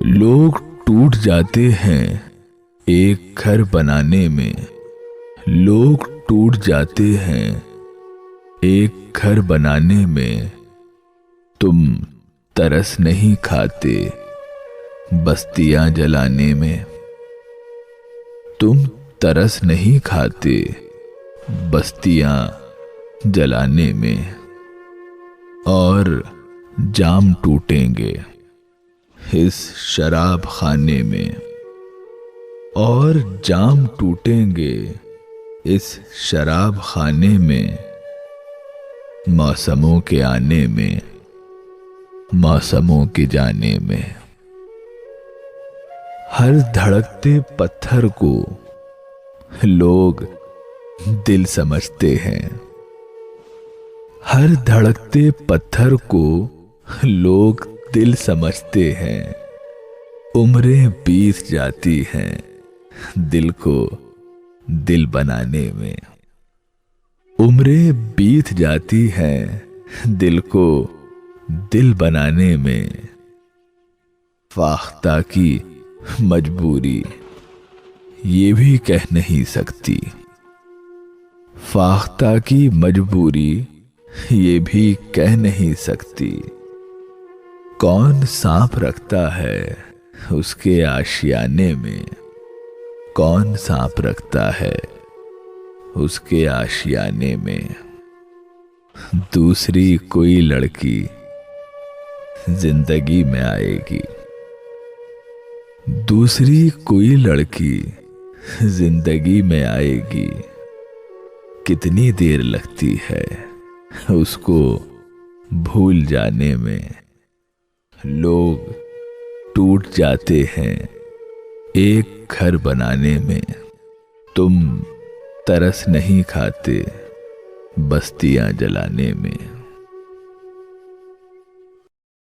लोग टूट जाते हैं एक घर बनाने में। लोग टूट जाते हैं एक घर बनाने में। तुम तरस नहीं खाते बस्तियां जलाने में। तुम तरस नहीं खाते बस्तियां जलाने में। और जाम टूटेंगे इस शराब खाने में। और जाम टूटेंगे इस शराब खाने में। मौसमों के आने में, मौसमों के जाने में। हर धड़कते पत्थर को लोग दिल समझते हैं। हर धड़कते पत्थर को लोग दिल समझते हैं। उम्रें बीत जाती हैं दिल को दिल बनाने में। उम्रें बीत जाती हैं दिल को दिल बनाने में। फाख्ता की मजबूरी ये भी कह नहीं सकती। फाख्ता की मजबूरी ये भी कह नहीं सकती। कौन सांप रखता है उसके आशियाने में। कौन सांप रखता है उसके आशियाने में। दूसरी कोई लड़की जिंदगी में आएगी। दूसरी कोई लड़की जिंदगी में आएगी। कितनी देर लगती है उसको भूल जाने में। लोग टूट जाते हैं एक घर बनाने में। तुम तरस नहीं खाते बस्तियां जलाने में।